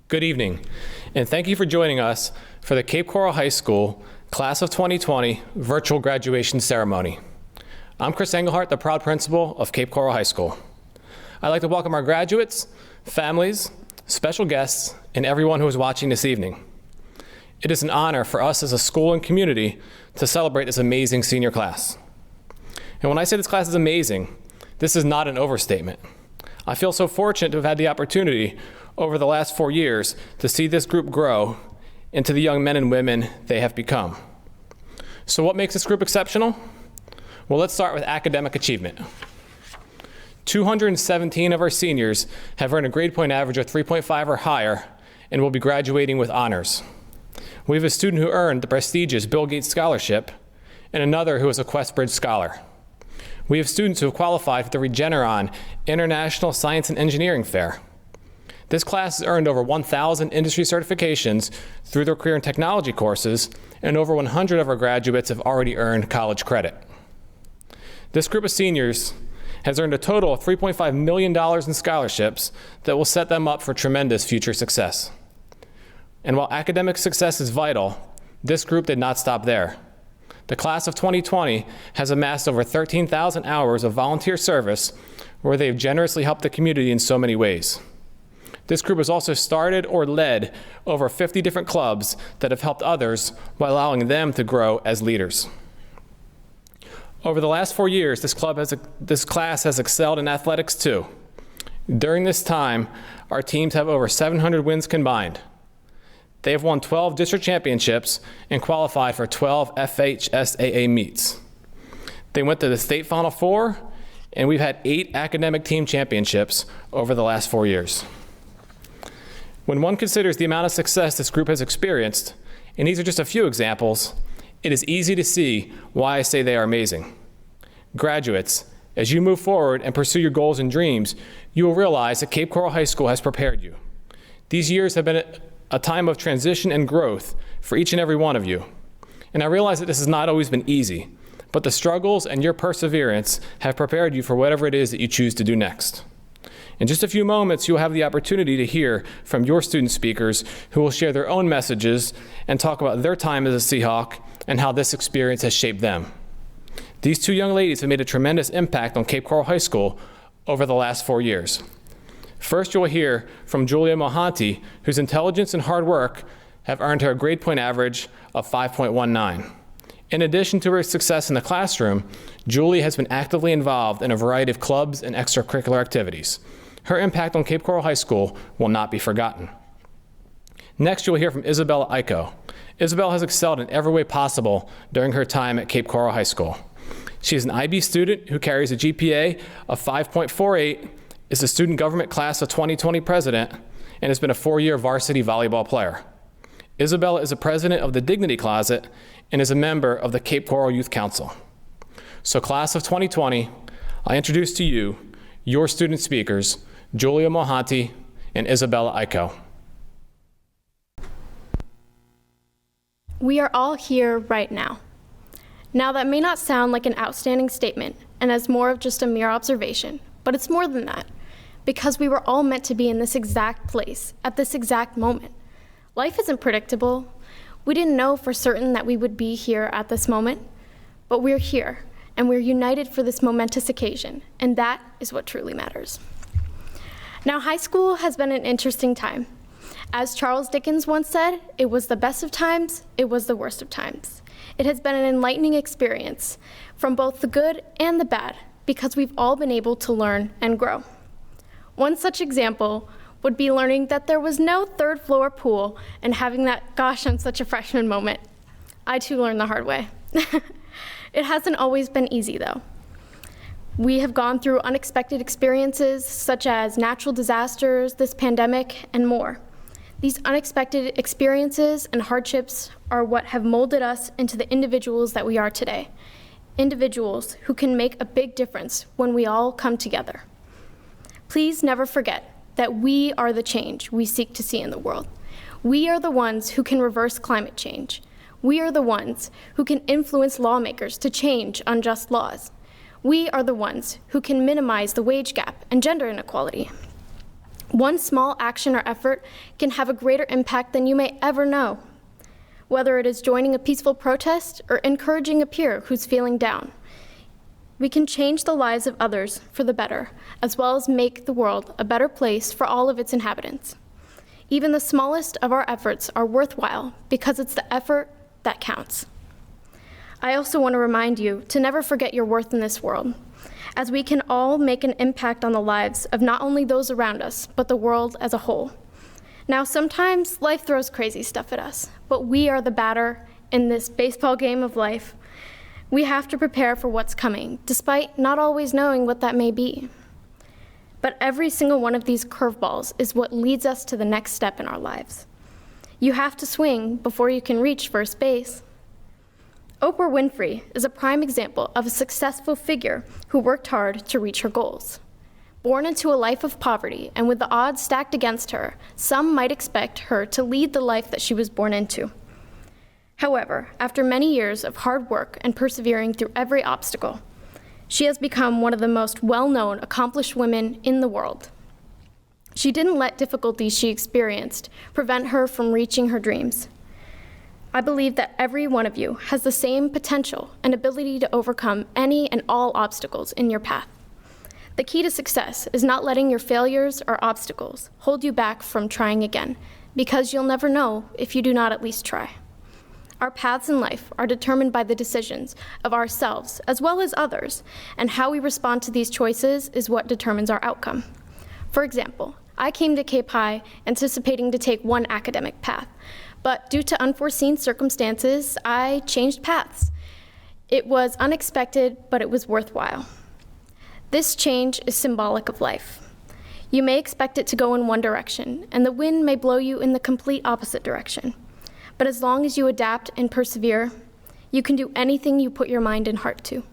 Good evening, and thank you for joining us for the Cape Coral High School Class of 2020 virtual graduation ceremony. I'm Chris Engelhardt, the proud principal of Cape Coral High School. I'd like to welcome our graduates, families, special guests, and everyone who is watching this evening. It is an honor for us as a school and community to celebrate this amazing senior class. And when I say this class is amazing, this is not an overstatement. I feel so fortunate to have had the opportunity over the last 4 years to see this group grow into the young men and women they have become. So what makes this group exceptional? Well, let's start with academic achievement. 217 of our seniors have earned a grade point average of 3.5 or higher and will be graduating with honors. We have a student who earned the prestigious Bill Gates Scholarship and another who is a QuestBridge Scholar. We have students who have qualified for the Regeneron International Science and Engineering Fair. This class has earned over 1,000 industry certifications through their career and technology courses, and over 100 of our graduates have already earned college credit. This group of seniors has earned a total of $3.5 million in scholarships that will set them up for tremendous future success. And while academic success is vital, this group did not stop there. The class of 2020 has amassed over 13,000 hours of volunteer service where they have generously helped the community in so many ways. This group has also started or led over 50 different clubs that have helped others while allowing them to grow as leaders. Over the last 4 years, this class has excelled in athletics too. During this time, our teams have over 700 wins combined. They have won 12 district championships and qualified for 12 FHSAA meets. They went to the state Final Four, and we've had 8 academic team championships over the last 4 years. When one considers the amount of success this group has experienced, and these are just a few examples, it is easy to see why I say they are amazing. Graduates, as you move forward and pursue your goals and dreams, you will realize that Cape Coral High School has prepared you. These years have been a time of transition and growth for each and every one of you. And I realize that this has not always been easy, but the struggles and your perseverance have prepared you for whatever it is that you choose to do next. In just a few moments, you'll have the opportunity to hear from your student speakers who will share their own messages and talk about their time as a Seahawk and how this experience has shaped them. These 2 young ladies have made a tremendous impact on Cape Coral High School over the last 4 years. First, you'll hear from Julia Mohanty, whose intelligence and hard work have earned her a grade point average of 5.19. In addition to her success in the classroom, Julie has been actively involved in a variety of clubs and extracurricular activities. Her impact on Cape Coral High School will not be forgotten. Next, you'll hear from Isabella Iko. Isabella has excelled in every way possible during her time at Cape Coral High School. She is an IB student who carries a GPA of 5.48, is the student government class of 2020 president, and has been a 4-year varsity volleyball player. Isabella is a president of the Dignity Closet and is a member of the Cape Coral Youth Council. So class of 2020, I introduce to you your student speakers, Julia Mohanty and Isabella Iko. We are all here right now. Now that may not sound like an outstanding statement and as more of just a mere observation, but it's more than that, because we were all meant to be in this exact place at this exact moment. Life isn't predictable. We didn't know for certain that we would be here at this moment, but we're here, and we're united for this momentous occasion, and that is what truly matters. Now, high school has been an interesting time. As Charles Dickens once said, it was the best of times, it was the worst of times. It has been an enlightening experience from both the good and the bad, because we've all been able to learn and grow. One such example would be learning that there was no third-floor pool and having that gosh, I'm such a freshman moment. I too learned the hard way. It hasn't always been easy, though. We have gone through unexpected experiences, such as natural disasters, this pandemic, and more. These unexpected experiences and hardships are what have molded us into the individuals that we are today. Individuals who can make a big difference when we all come together. Please never forget that we are the change we seek to see in the world. We are the ones who can reverse climate change. We are the ones who can influence lawmakers to change unjust laws. We are the ones who can minimize the wage gap and gender inequality. One small action or effort can have a greater impact than you may ever know. Whether it is joining a peaceful protest or encouraging a peer who's feeling down, we can change the lives of others for the better, as well as make the world a better place for all of its inhabitants. Even the smallest of our efforts are worthwhile because it's the effort that counts. I also want to remind you to never forget your worth in this world, as we can all make an impact on the lives of not only those around us, but the world as a whole. Now, sometimes life throws crazy stuff at us, but we are the batter in this baseball game of life. We have to prepare for what's coming, despite not always knowing what that may be. But every single one of these curveballs is what leads us to the next step in our lives. You have to swing before you can reach first base. Oprah Winfrey is a prime example of a successful figure who worked hard to reach her goals. Born into a life of poverty and with the odds stacked against her, some might expect her to lead the life that she was born into. However, after many years of hard work and persevering through every obstacle, she has become one of the most well-known, accomplished women in the world. She didn't let difficulties she experienced prevent her from reaching her dreams. I believe that every one of you has the same potential and ability to overcome any and all obstacles in your path. The key to success is not letting your failures or obstacles hold you back from trying again, because you'll never know if you do not at least try. Our paths in life are determined by the decisions of ourselves as well as others, and how we respond to these choices is what determines our outcome. For example, I came to Cape High anticipating to take one academic path, but due to unforeseen circumstances, I changed paths. It was unexpected, but it was worthwhile. This change is symbolic of life. You may expect it to go in one direction, and the wind may blow you in the complete opposite direction. But as long as you adapt and persevere, you can do anything you put your mind and heart to.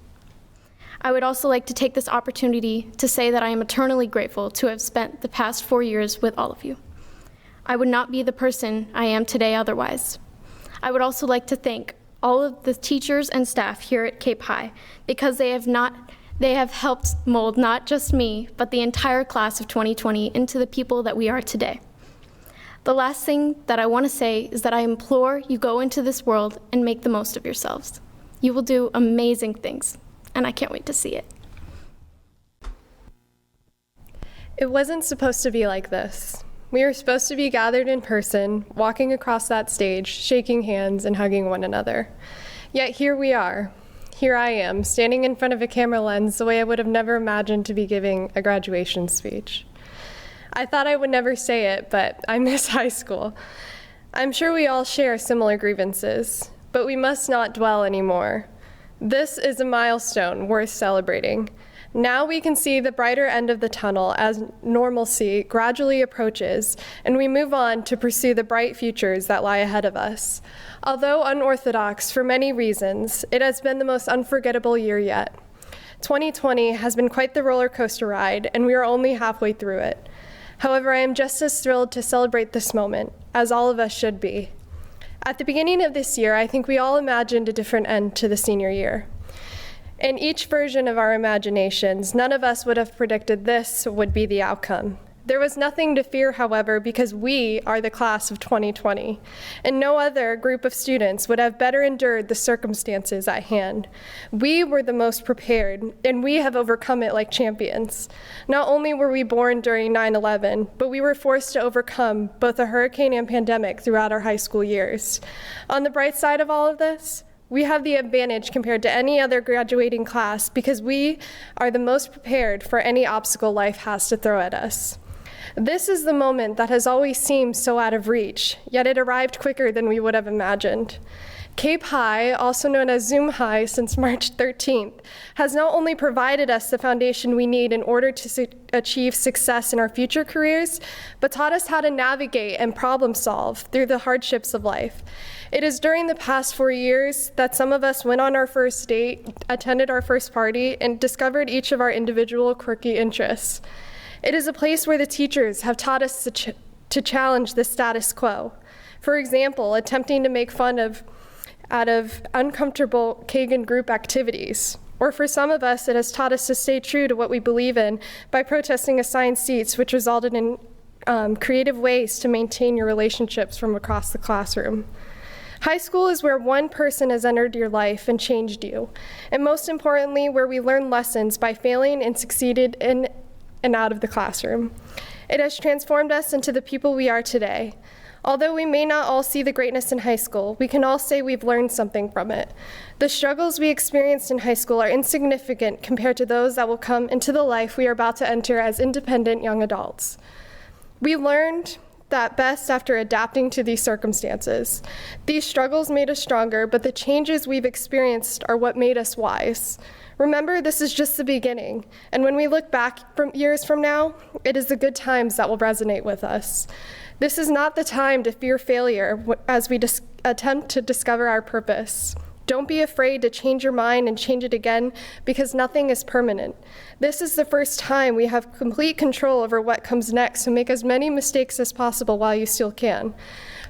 I would also like to take this opportunity to say that I am eternally grateful to have spent the past 4 years with all of you. I would not be the person I am today otherwise. I would also like to thank all of the teachers and staff here at Cape High, because they have helped mold not just me, but the entire class of 2020 into the people that we are today. The last thing that I want to say is that I implore you go into this world and make the most of yourselves. You will do amazing things, and I can't wait to see it. It wasn't supposed to be like this. We were supposed to be gathered in person, walking across that stage, shaking hands and hugging one another. Yet here we are. Here I am, standing in front of a camera lens the way I would have never imagined to be giving a graduation speech. I thought I would never say it, but I miss high school. I'm sure we all share similar grievances, but we must not dwell anymore. This is a milestone worth celebrating. Now we can see the brighter end of the tunnel as normalcy gradually approaches, and we move on to pursue the bright futures that lie ahead of us. Although unorthodox for many reasons, it has been the most unforgettable year yet. 2020 has been quite the roller coaster ride, and we are only halfway through it. However, I am just as thrilled to celebrate this moment, as all of us should be. At the beginning of this year, I think we all imagined a different end to the senior year. In each version of our imaginations, none of us would have predicted this would be the outcome. There was nothing to fear, however, because we are the class of 2020, and no other group of students would have better endured the circumstances at hand. We were the most prepared, and we have overcome it like champions. Not only were we born during 9/11, but we were forced to overcome both a hurricane and pandemic throughout our high school years. On the bright side of all of this, we have the advantage compared to any other graduating class because we are the most prepared for any obstacle life has to throw at us. This is the moment that has always seemed so out of reach, yet it arrived quicker than we would have imagined. Cape High, also known as Zoom High since March 13th, has not only provided us the foundation we need in order to achieve success in our future careers, but taught us how to navigate and problem solve through the hardships of life. It is during the past 4 years that some of us went on our first date, attended our first party, and discovered each of our individual quirky interests. It is a place where the teachers have taught us to challenge the status quo. For example, attempting to make fun out of uncomfortable Kagan group activities. Or for some of us, it has taught us to stay true to what we believe in by protesting assigned seats, which resulted in creative ways to maintain your relationships from across the classroom. High school is where one person has entered your life and changed you, and most importantly, where we learn lessons by failing and succeeded in and out of the classroom. It has transformed us into the people we are today. Although we may not all see the greatness in high school, we can all say we've learned something from it. The struggles we experienced in high school are insignificant compared to those that will come into the life we are about to enter as independent young adults. We learned that best after adapting to these circumstances. These struggles made us stronger, but the changes we've experienced are what made us wise. Remember, this is just the beginning, and when we look back from years from now, it is the good times that will resonate with us. This is not the time to fear failure as we attempt to discover our purpose. Don't be afraid to change your mind and change it again, because nothing is permanent. This is the first time we have complete control over what comes next, so make as many mistakes as possible while you still can.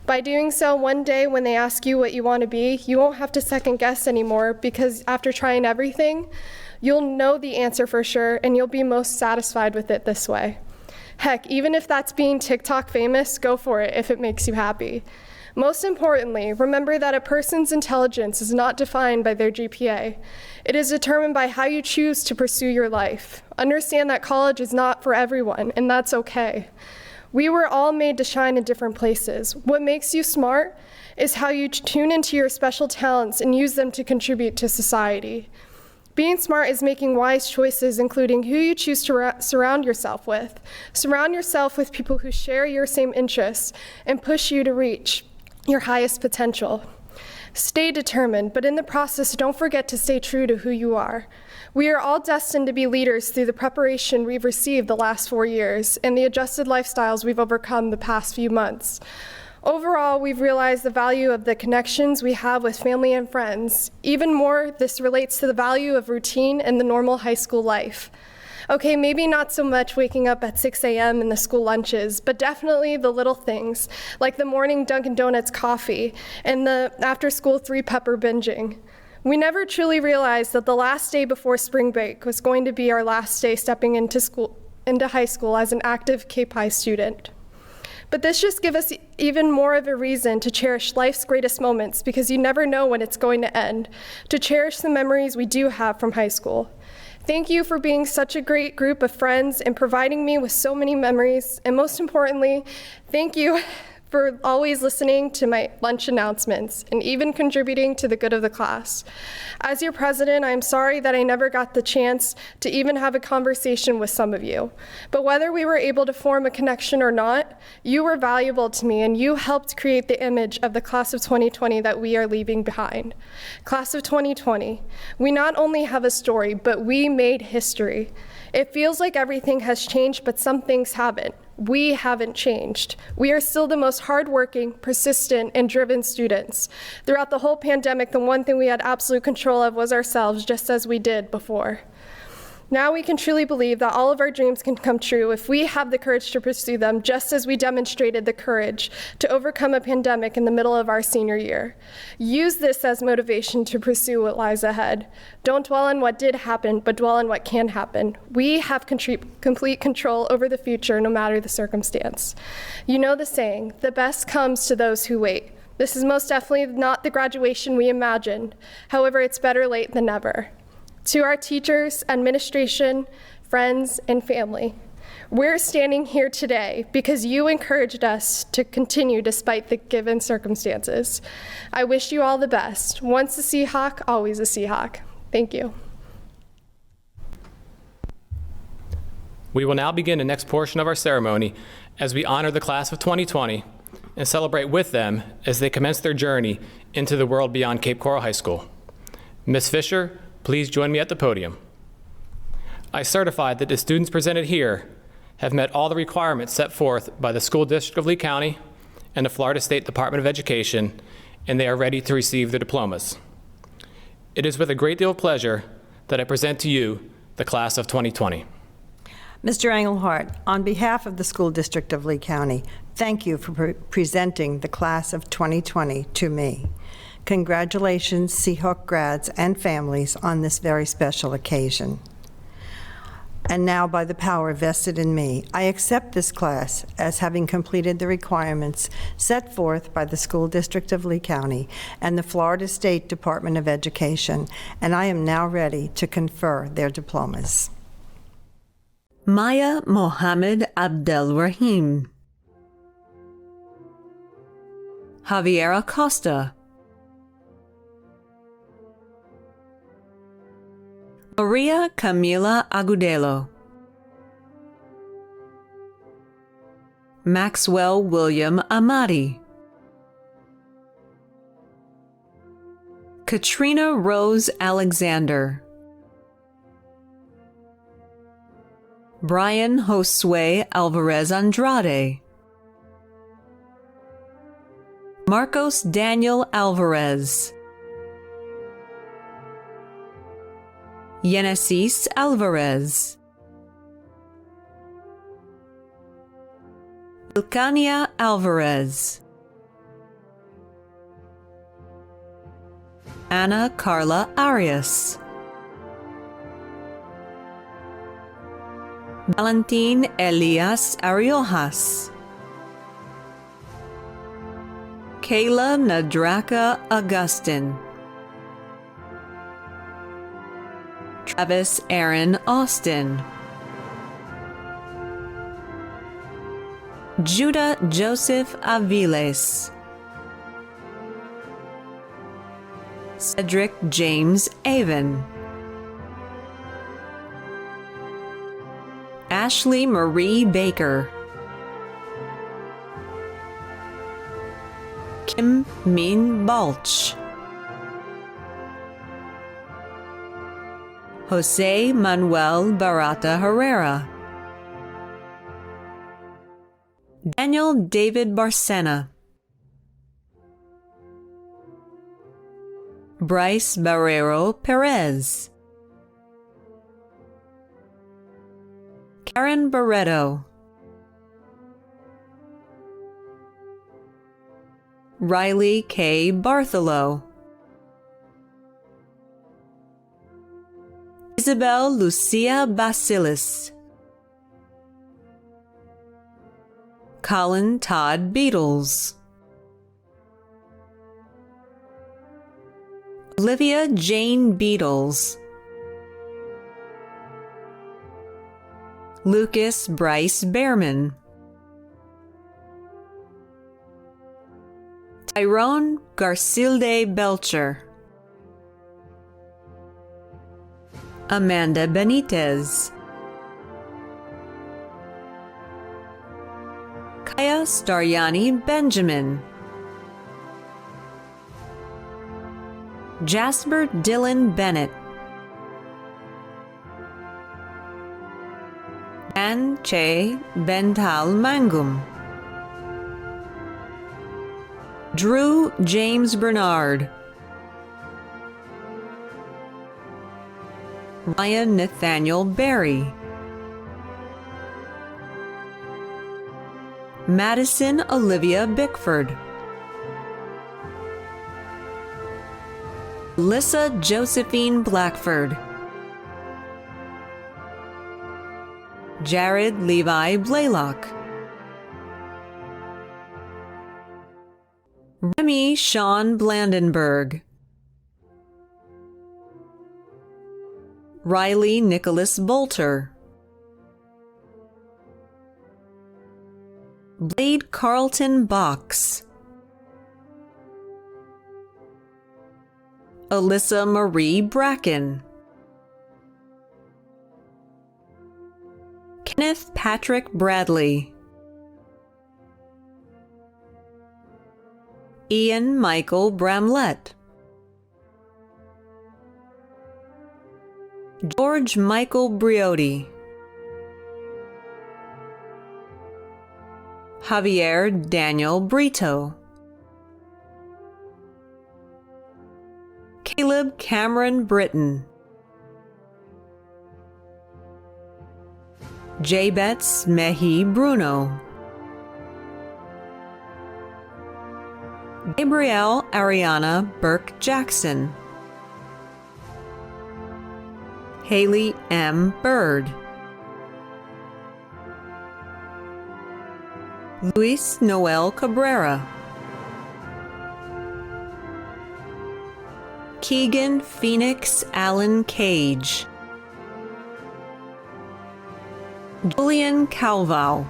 By doing so, one day when they ask you what you want to be, you won't have to second guess anymore, because after trying everything, you'll know the answer for sure, and you'll be most satisfied with it this way. Heck, even if that's being TikTok famous, go for it if it makes you happy. Most importantly, remember that a person's intelligence is not defined by their GPA. It is determined by how you choose to pursue your life. Understand that college is not for everyone, and that's okay. We were all made to shine in different places. What makes you smart is how you tune into your special talents and use them to contribute to society. Being smart is making wise choices, including who you choose to surround yourself with. Surround yourself with people who share your same interests and push you to reach your highest potential. Stay determined, but in the process, don't forget to stay true to who you are. We are all destined to be leaders through the preparation we've received the last 4 years and the adjusted lifestyles we've overcome the past few months. Overall, we've realized the value of the connections we have with family and friends. Even more, this relates to the value of routine and the normal high school life. Okay, maybe not so much waking up at 6 a.m. in the school lunches, but definitely the little things, like the morning Dunkin' Donuts coffee and the after-school 3-pepper binging. We never truly realized that the last day before spring break was going to be our last day stepping into high school as an active K-Pi student. But this just gives us even more of a reason to cherish life's greatest moments, because you never know when it's going to end, to cherish the memories we do have from high school. Thank you for being such a great group of friends and providing me with so many memories. And most importantly, thank you for always listening to my lunch announcements and even contributing to the good of the class. As your president, I'm sorry that I never got the chance to even have a conversation with some of you. But whether we were able to form a connection or not, you were valuable to me, and you helped create the image of the class of 2020 that we are leaving behind. Class of 2020, we not only have a story, but we made history. It feels like everything has changed, but some things haven't. We haven't changed. We are still the most hardworking, persistent, and driven students. Throughout the whole pandemic, the one thing we had absolute control of was ourselves, just as we did before. Now we can truly believe that all of our dreams can come true if we have the courage to pursue them, just as we demonstrated the courage to overcome a pandemic in the middle of our senior year. Use this as motivation to pursue what lies ahead. Don't dwell on what did happen, but dwell on what can happen. We have complete control over the future, no matter the circumstance. You know the saying, the best comes to those who wait. This is most definitely not the graduation we imagined. However, it's better late than never. To our teachers, administration, friends, and family, we're standing here today because you encouraged us to continue despite the given circumstances. I wish you all the best. Once a Seahawk, always a Seahawk. Thank you. We will now begin the next portion of our ceremony as we honor the class of 2020 and celebrate with them as they commence their journey into the world beyond Cape Coral High School. Ms. Fisher, please join me at the podium. I certify that the students presented here have met all the requirements set forth by the School District of Lee County and the Florida State Department of Education, and they are ready to receive their diplomas. It is with a great deal of pleasure that I present to you the class of 2020. Mr. Engelhardt, on behalf of the School District of Lee County, thank you for presenting the class of 2020 to me. Congratulations, Seahawk grads and families, on this very special occasion. and now by the power vested in me, I accept this class as having completed the requirements set forth by the School District of Lee County and the Florida State Department of Education, and I am now ready to confer their diplomas. Maya Mohammed Abdel Rahim. Javier Acosta. Maria Camila Agudelo. Maxwell William Amati. Katrina Rose Alexander. Brian Josue Alvarez Andrade. Marcos Daniel Alvarez. Yenesis Alvarez. Ilkania Alvarez. Ana Carla Arias. Valentin Elias Ariojas. Kayla Nadraka Augustin. Travis Aaron Austin. Judah Joseph Aviles. Cedric James Avon. Ashley Marie Baker. Kim Min Balch. Jose Manuel Barata Herrera. Daniel David Barcena. Bryce Barrero Perez. Karen Barreto. Riley K. Bartholow. Isabel Lucia Basilis. Colin Todd Beatles. Olivia Jane Beatles. Lucas Bryce Behrman. Tyrone Garcilde Belcher. Amanda Benitez. Kaya Staryani Benjamin. Jasper Dylan Bennett. Dan Che Bental Mangum. Drew James Bernard. Ryan Nathaniel Berry. Madison Olivia Bickford. Alyssa Josephine Blackford. Jared Levi Blaylock. Remy Sean Blandenberg. Riley Nicholas Bolter. Blade Carlton Box. Alyssa Marie Bracken. Kenneth Patrick Bradley. Ian Michael Bramlett. George Michael Briotti. Javier Daniel Brito. Caleb Cameron Britton. Jabetz Mehi Bruno. Gabrielle Ariana Burke Jackson. Haley M. Bird. Luis Noel Cabrera, Keegan Phoenix Allen Cage, Julian Calval,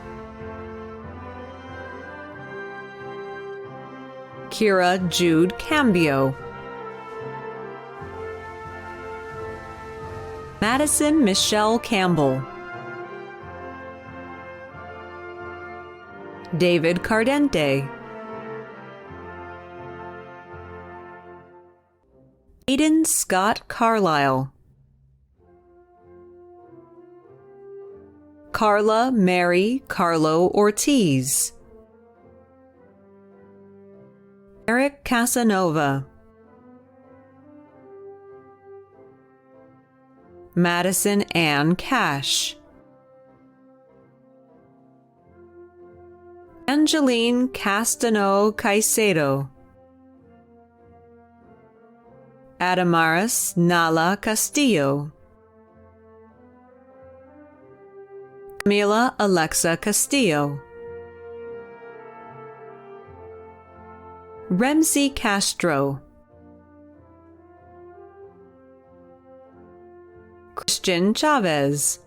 Kira Jude Cambio, Madison Michelle Campbell, David Cardente, Aiden Scott Carlisle, Carla Mary Carlo Ortiz, Eric Casanova, Madison Ann Cash, Angeline Castano Caicedo, Adamaris Nala Castillo, Camila Alexa Castillo, Remzi Castro, Christian Chavez,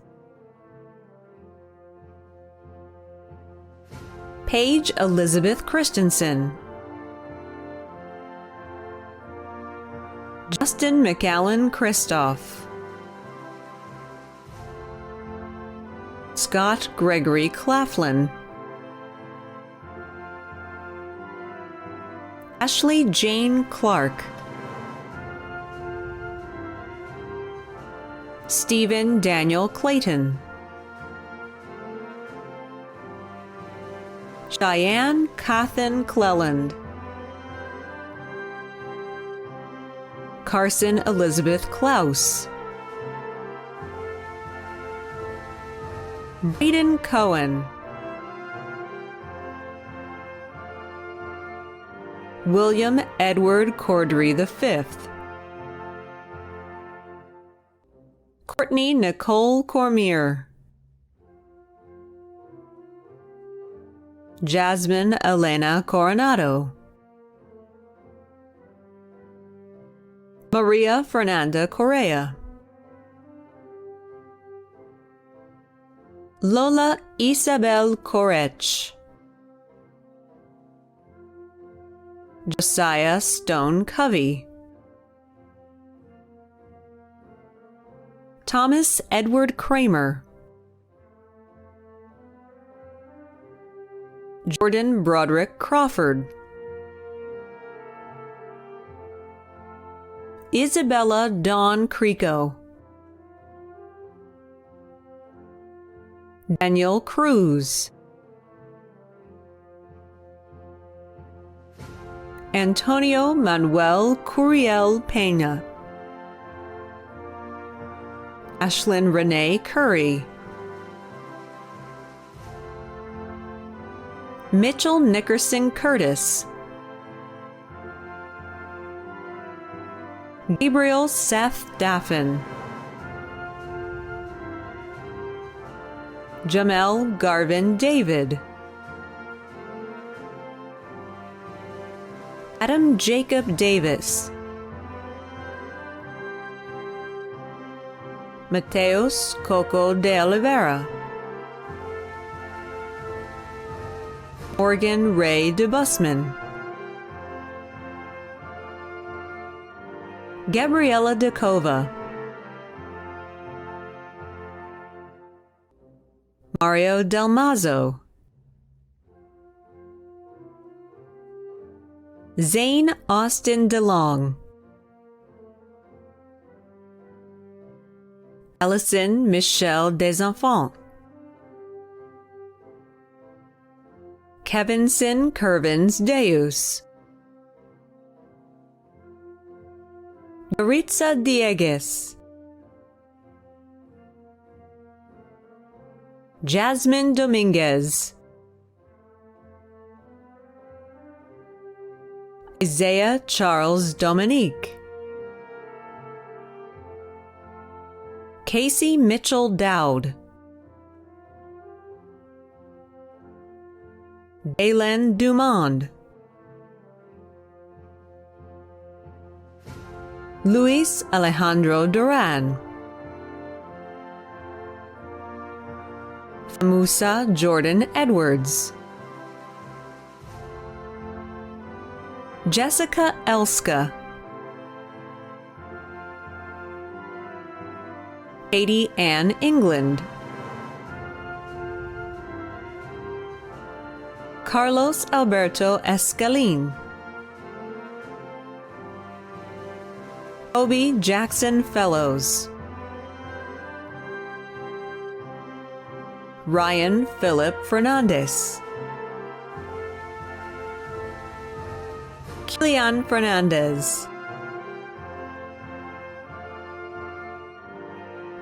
Paige Elizabeth Christensen, Justin McAllen Christoph, Scott Gregory Claflin, Ashley Jane Clark, Stephen Daniel Clayton, Cheyenne Cathan Cleland, Carson Elizabeth Klaus, Braden Cohen, William Edward Cordry V, Courtney Nicole Cormier, Jasmine Elena Coronado, Maria Fernanda Correa, Lola Isabel Korech, Josiah Stone Covey, Thomas Edward Kramer, Jordan Broderick Crawford, Isabella Dawn Creco, Daniel Cruz, Antonio Manuel Curiel Peña, Ashlyn Renee Curry, Mitchell Nickerson Curtis, Gabriel Seth Daffin, Jamel Garvin David, Adam Jacob Davis, Mateos Coco de Oliveira, Morgan Ray DeBusman, Gabriela Dakova, Mario Del Mazo, Zane Austin DeLong, Allison Michelle Desenfants, Kevinson Curvins Deus, Maritza Diegues, Jasmine Dominguez, Isaiah Charles Dominique, Casey Mitchell Dowd, Dalen Dumond, Luis Alejandro Duran, Musa Jordan Edwards, Jessica Elska, Katie Ann England, Carlos Alberto Escalin, Toby Jackson Fellows, Ryan Philip Fernandez, Kilian Fernandez,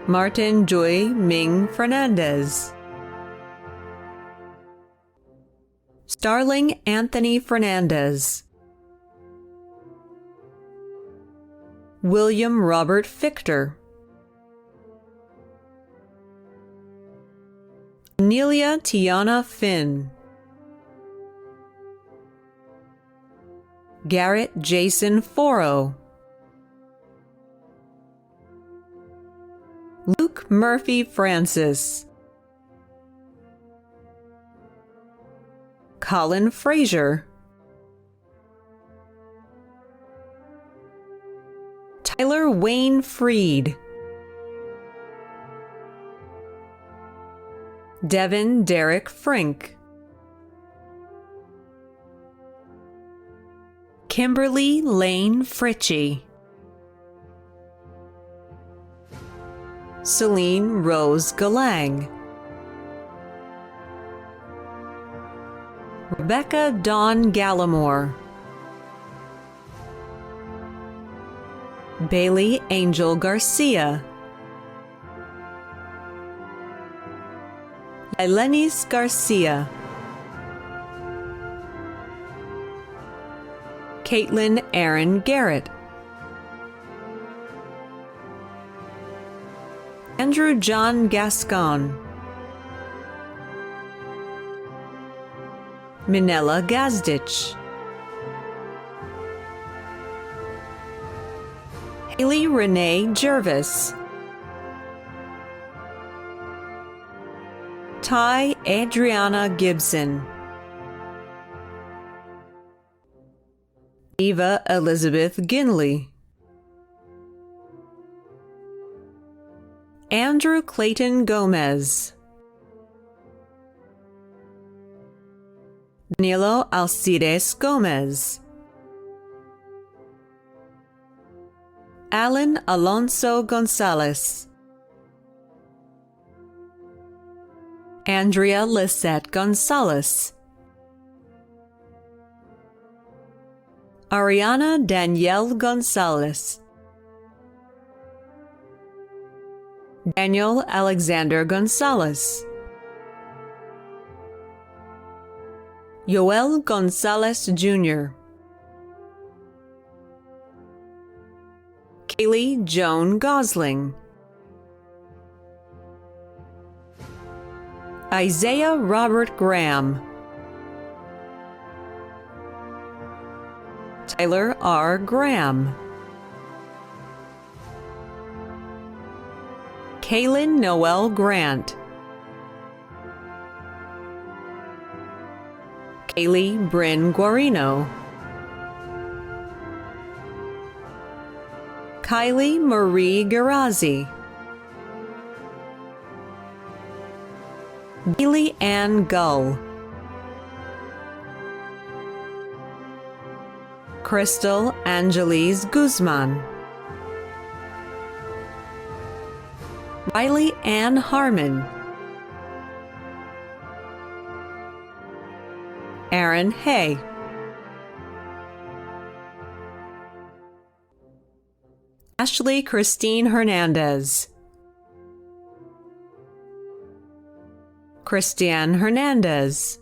Martin Joy Ming Fernandez, Starling Anthony Fernandez, William Robert Fichter, Anelia Tiana Finn, Garrett Jason Foro, Luke Murphy Francis, Colin Frazier, Tyler Wayne Freed, Devin Derek Frink, Kimberly Lane Fritchie, Celine Rose Galang, Rebecca Dawn Gallimore, Bailey Angel Garcia, Elenis Garcia, Caitlin Aaron Garrett, Andrew John Gascon, Minella Gazdich, Haley Renee Jervis, Ty Adriana Gibson, Eva Elizabeth Ginley, Andrew Clayton Gomez, Danilo Alcides Gomez, Alan Alonso Gonzalez, Andrea Lisette Gonzalez, Ariana Danielle Gonzalez, Daniel Alexander Gonzalez, Yoel Gonzalez Jr., Kaylee Joan Gosling, Isaiah Robert Graham, Tyler R. Graham, Kaylin Noel Grant, Kaylee Bryn Guarino, Kylie Marie Garazzi, Bailey Ann Gull, Crystal Angeles Guzman, Riley Ann Harmon, Aaron Hay, Ashley Christine Hernandez, Christiane Hernandez,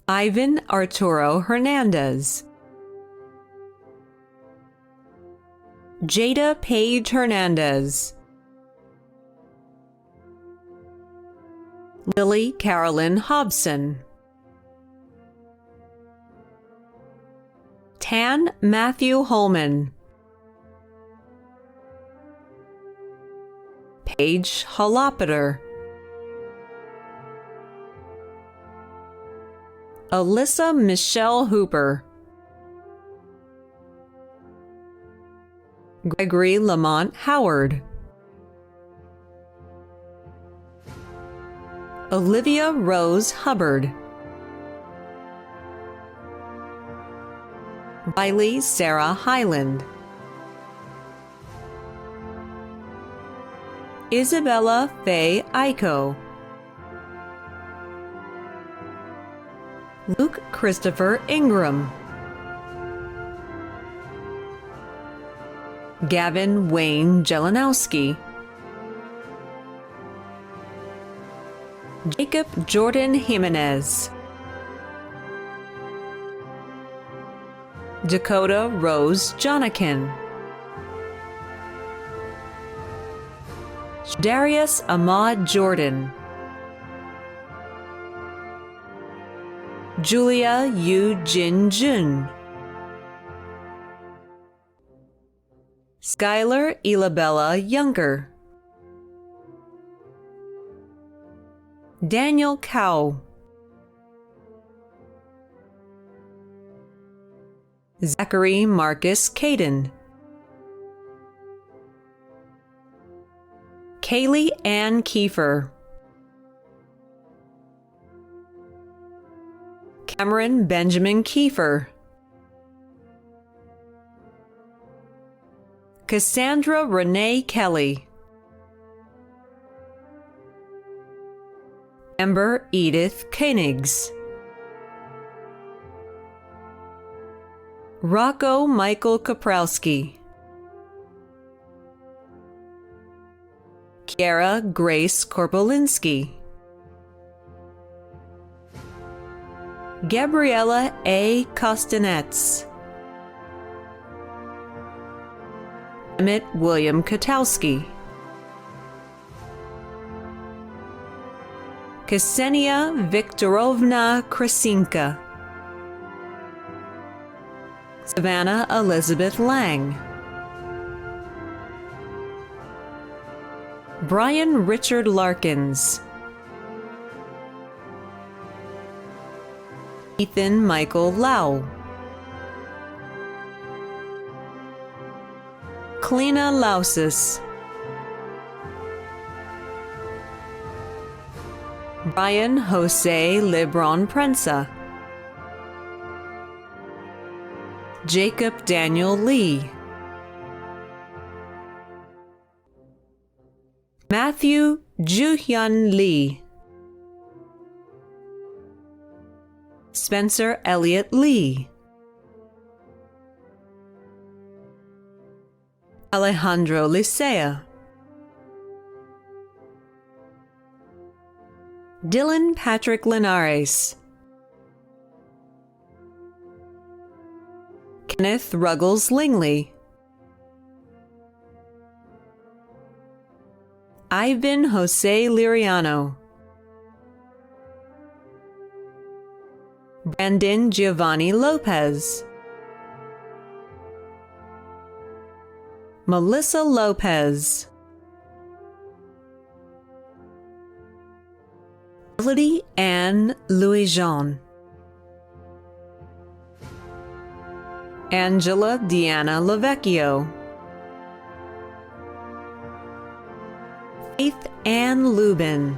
Ivan Arturo Hernandez, Jada Page Hernandez, Lily Carolyn Hobson. Tan Matthew Holman. Paige Holopater. Alyssa Michelle Hooper. Gregory Lamont Howard. Olivia Rose Hubbard. Riley Sarah Highland. Isabella Faye Iko. Luke Christopher Ingram. Gavin Wayne Jelenowski. Jacob Jordan Jimenez. Dakota Rose Jonikin. Darius Ahmad Jordan. Julia Yu Jin Jun. Skylar Elabella Younger. Daniel Cow. Zachary Marcus Caden. Kaylee Ann Kiefer. Cameron Benjamin Kiefer. Cassandra Renee Kelly. Amber Edith Koenigs. Rocco Michael Kaprowski. Kiara Grace Korpolinski. Gabriella A. Kostanets. Emmett William Katowski. Ksenia Viktorovna Krasinka. Savannah Elizabeth Lang. Brian Richard Larkins. Ethan Michael Lau. Kalina Lausis. Brian Jose Lebron Prensa. Jacob Daniel Lee. Matthew Juhyun Lee. Spencer Elliott Lee. Alejandro Licea. Dylan Patrick Linares. Kenneth Ruggles Lingley. Ivan Jose Liriano. Brandon Giovanni Lopez. Melissa Lopez. Melody Ann Louis-Jean. Angela Deanna Lavecchio. Faith Ann Lubin.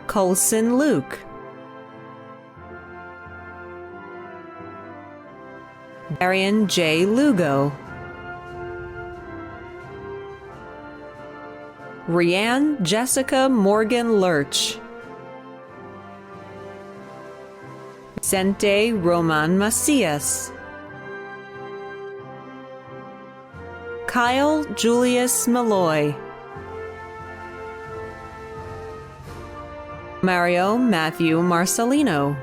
Colson Luke. Darian J. Lugo. Rianne Jessica Morgan Lurch. Vicente Roman Macias. Kyle Julius Malloy. Mario Matthew Marcelino.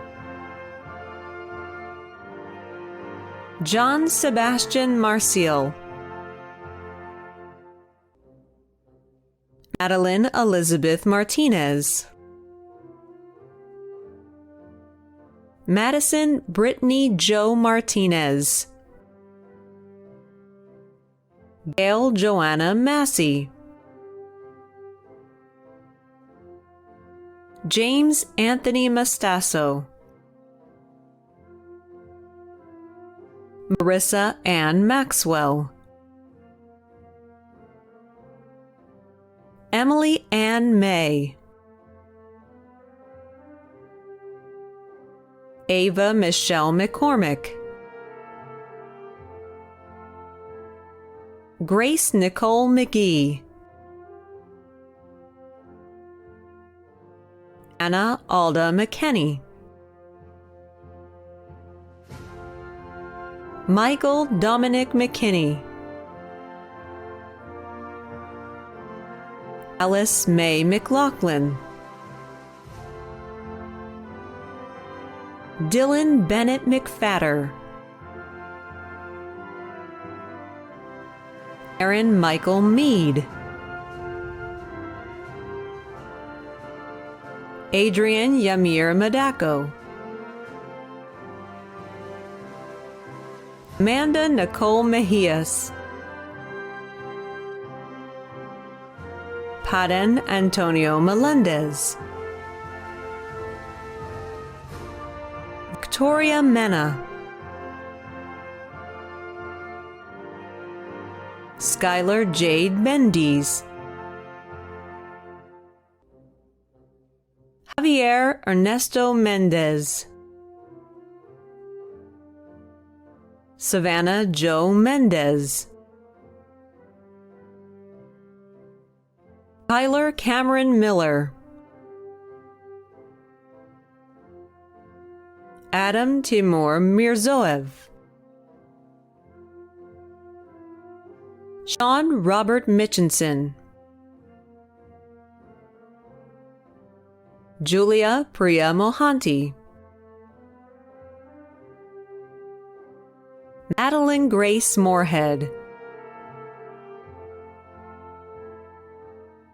John Sebastian Marcial. Madeline Elizabeth Martinez. Madison Brittany Jo Martinez. Gail Joanna Massey. James Anthony Mastasso. Marissa Ann Maxwell. Emily Ann May. Ava Michelle McCormick. Grace Nicole McGee. Anna Alda McKenney. Michael Dominic McKinney. Alice May McLaughlin. Dylan Bennett McFatter. Aaron Michael Mead. Adrian Yamir Madako. Amanda Nicole Mejias. Paden Antonio Melendez. Victoria Mena. Skylar Jade Mendes. Javier Ernesto Mendez. Savannah Joe Mendez. Tyler Cameron Miller. Adam Timur Mirzoev. Sean Robert Mitchinson. Julia Priya Mohanty. Madeline Grace Moorhead.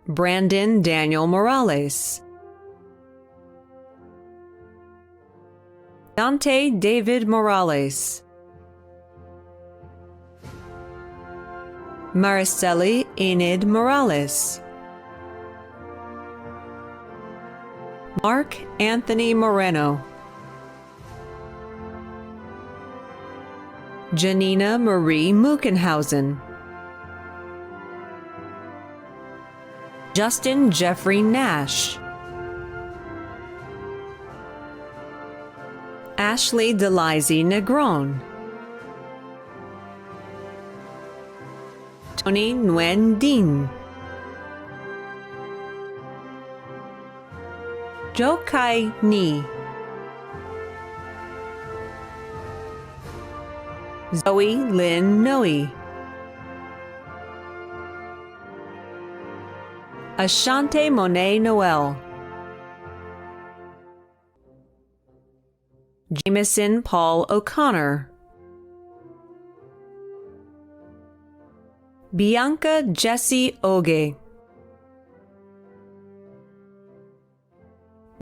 Brandon Daniel Morales. Dante David Morales. Mariceli Enid Morales. Mark Anthony Moreno. Janina Marie Muckenhausen. Justin Jeffrey Nash. Ashley Delizee Negron. Tony Nguyen Dean. Jo Kai Ni. Zoe Lynn Noe. Ashante Monet Noel. Jameson Paul O'Connor. Bianca Jessie Oge.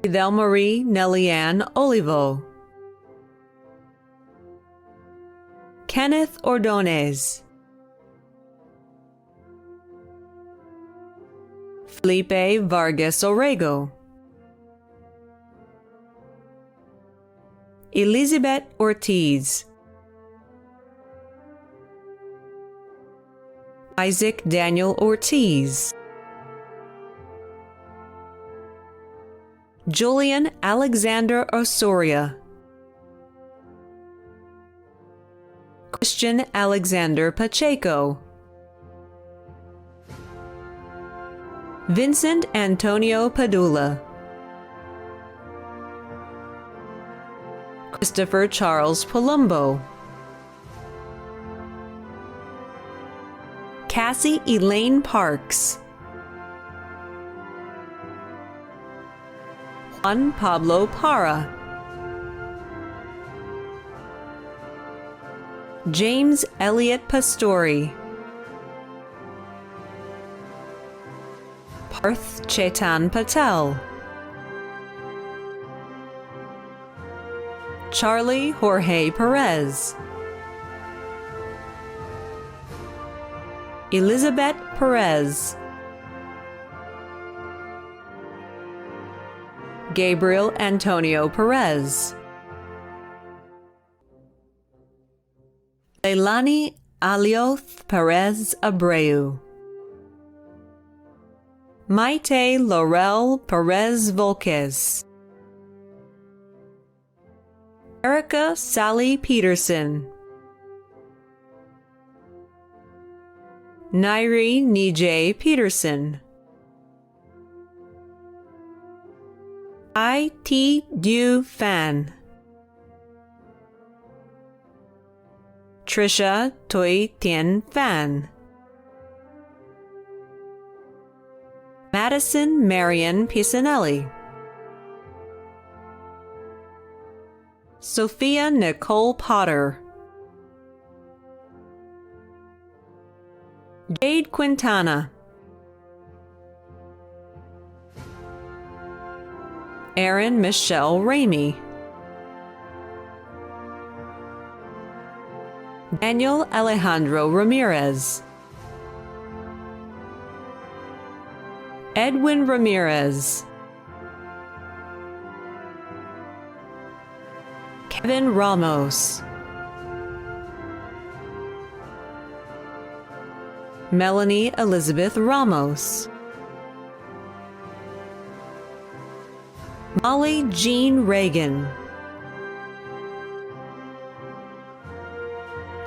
Fidel Marie Nellianne Olivo. Kenneth Ordonez. Felipe Vargas Orrego. Elizabeth Ortiz. Isaac Daniel Ortiz. Julian Alexander Osoria. Christian Alexander Pacheco. Vincent Antonio Padula. Christopher Charles Palumbo. Cassie Elaine Parks. Juan Pablo Parra. James Elliott Pastori. Parth Chetan Patel, Charlie Jorge Perez, Elizabeth Perez, Gabriel Antonio Perez, Leilani Alioth Perez Abreu, Maite Laurel Perez Volquez, Erica Sally Peterson, Nairi Nijay Peterson, I.T. Du Fan, Trisha Toi Tien Fan, Madison Marion Pisanelli, Sophia Nicole Potter, Jade Quintana, Erin Michelle Ramey, Daniel Alejandro Ramirez, Edwin Ramirez, Kevin Ramos, Melanie Elizabeth Ramos, Molly Jean Reagan,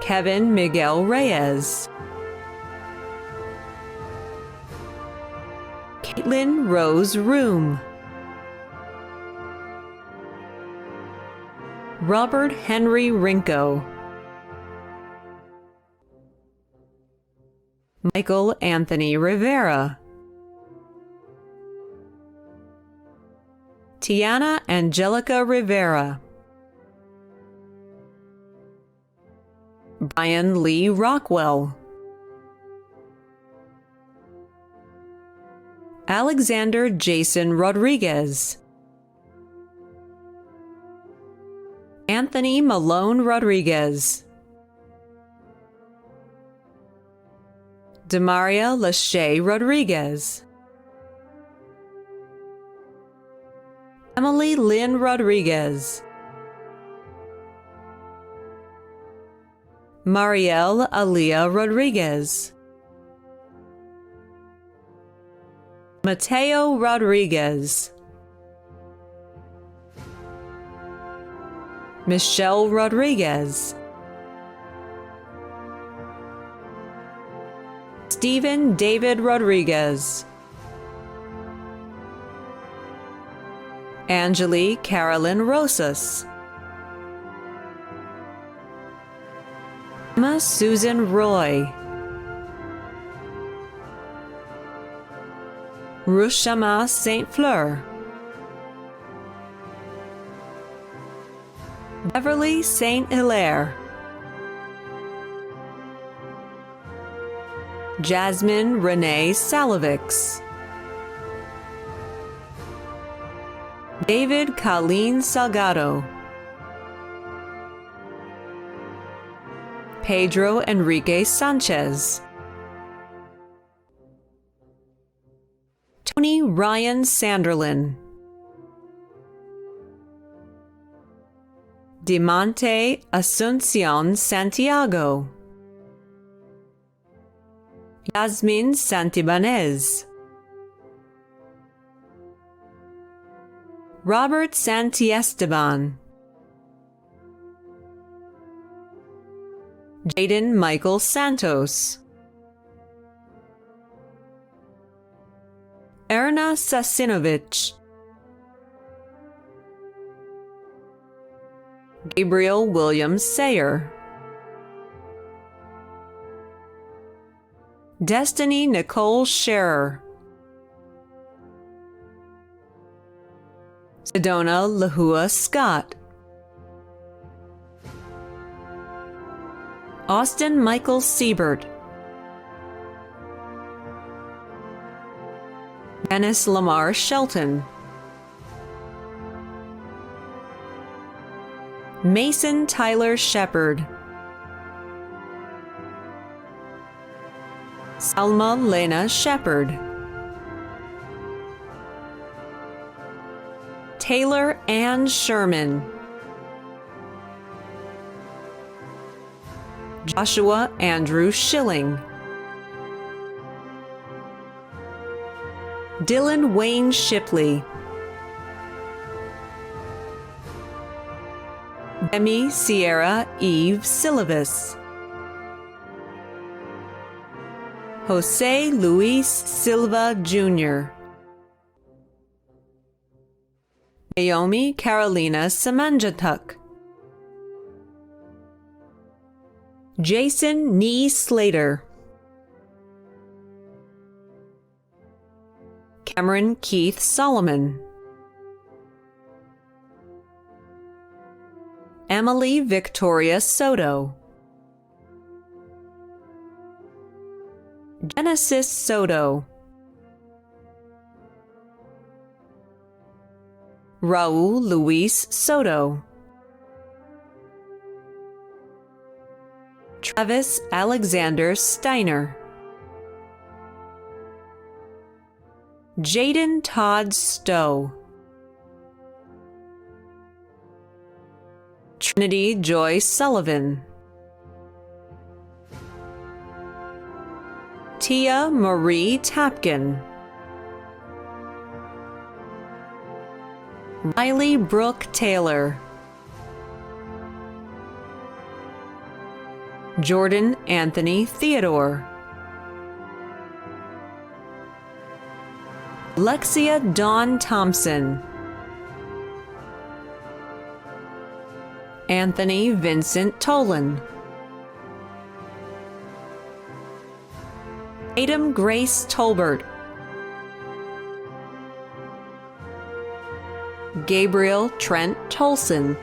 Kevin Miguel Reyes, Caitlin Rose Room, Robert Henry Rinko, Michael Anthony Rivera, Tiana Angelica Rivera, Brian Lee Rockwell, Alexander Jason Rodriguez, Anthony Malone Rodriguez, Demaria Lachey Rodriguez, Emily Lynn Rodriguez, Marielle Alia Rodriguez, Mateo Rodriguez, Michelle Rodriguez, Stephen David Rodriguez, Angelique Carolyn Rosas, Emma Susan Roy, Rushama St. Fleur, Beverly St. Hilaire, Jasmine Renee Salovix, David Colleen Salgado, Pedro Enrique Sanchez, Tony Ryan Sanderlin, Diamante Asuncion Santiago, Yasmin Santibanez, Robert Santiesteban, Jaden Michael Santos, Erna Sasinovich, Gabriel William Sayer, Destiny Nicole Scherer, Sedona Lahua Scott, Austin Michael Siebert, Dennis Lamar Shelton, Mason Tyler Shepard, Salma Lena Shepard, Taylor Ann Sherman, Joshua Andrew Schilling, Dylan Wayne Shipley, Demi Sierra Eve Silvis, Jose Luis Silva Jr., Naomi Carolina Semanjatuk, Jason Nee Slater, Cameron Keith Solomon, Emily Victoria Soto, Genesis Soto, Raul Luis Soto, Travis Alexander Steiner, Jaden Todd Stowe, Trinity Joy Sullivan, Tia Marie Tapkin, Riley Brooke Taylor, Jordan Anthony Theodore, Lexia Dawn Thompson, Anthony Vincent Tolan, Tatum Grace Tolbert, Gabriel Trent Tolson,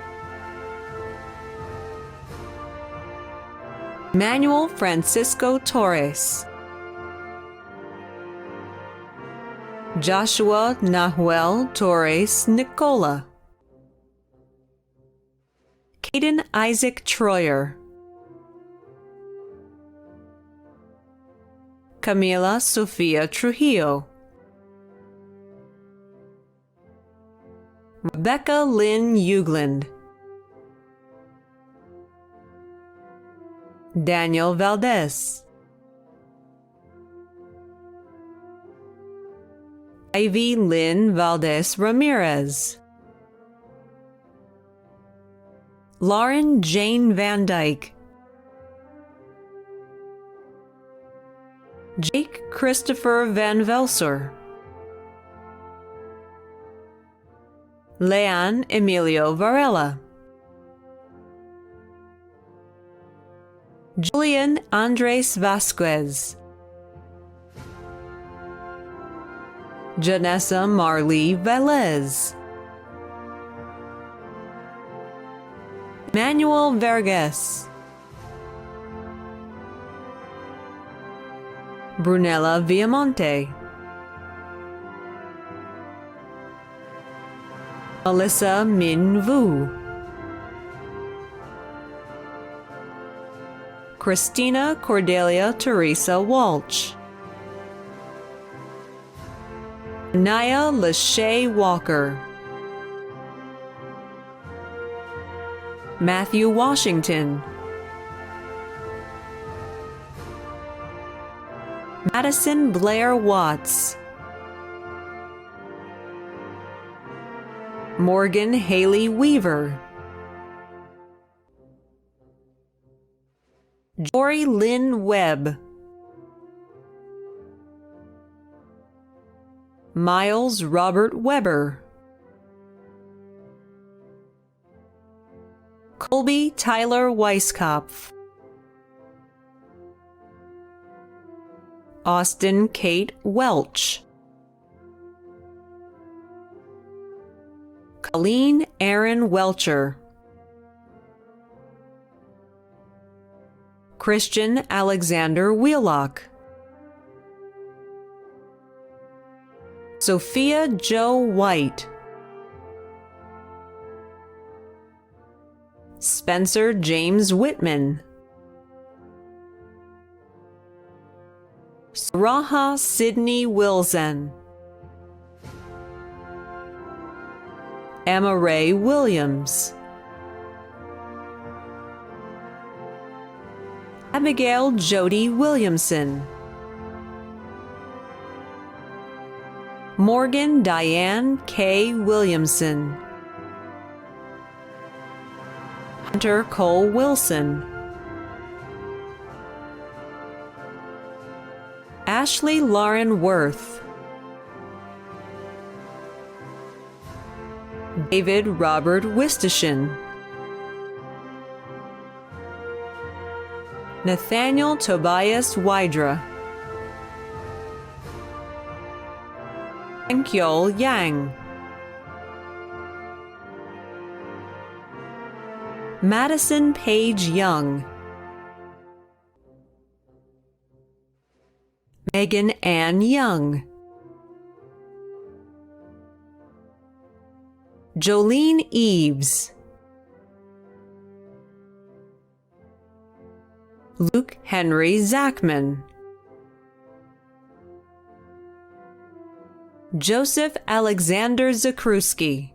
Manuel Francisco Torres, Joshua Nahuel Torres Nicola, Caden Isaac Troyer, Camila Sofia Trujillo, Rebecca Lynn Ugland, Daniel Valdez, Ivy Lynn Valdez Ramirez, Lauren Jane Van Dyke, Jake Christopher Van Velser, Leon Emilio Varela, Julian Andres Vasquez, Janessa Marley Velez, Manuel Verges, Brunella Viamonte, Melissa Min Vu, Christina Cordelia Teresa Walsh, Naya Lachey Walker, Matthew Washington, Madison Blair Watts, Morgan Haley Weaver, Jory Lynn Webb, Miles Robert Weber, Colby Tyler Weiskopf, Austin Kate Welch, Colleen Aaron Welcher, Christian Alexander Wheelock, Sophia Jo White, Spencer James Whitman, Saraha Sydney Wilson, Emma Ray Williams, Abigail Jody Williamson, Morgan Diane K. Williamson, Hunter Cole Wilson, Ashley Lauren Worth, David Robert Wistishin, Nathaniel Tobias Wydra, Enkyol Yang, Madison Page Young, Megan Ann Young, Jolene Eves, Luke Henry Zachman, Joseph Alexander Zakruski,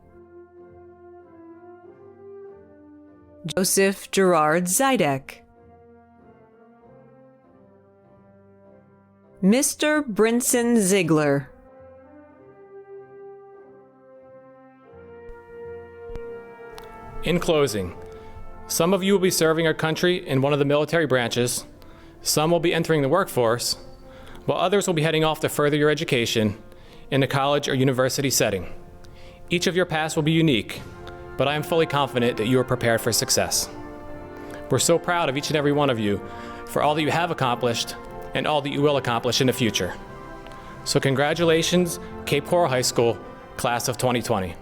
Joseph Gerard Zidek, Mr. Brinson Ziegler, In closing, some of you will be serving our country in one of the military branches, some will be entering the workforce, while others will be heading off to further your education in a college or university setting. Each of your paths will be unique, but I am fully confident that you are prepared for success. We're so proud of each and every one of you for all that you have accomplished and all that you will accomplish in the future. So congratulations, Cape Coral High School, class of 2020.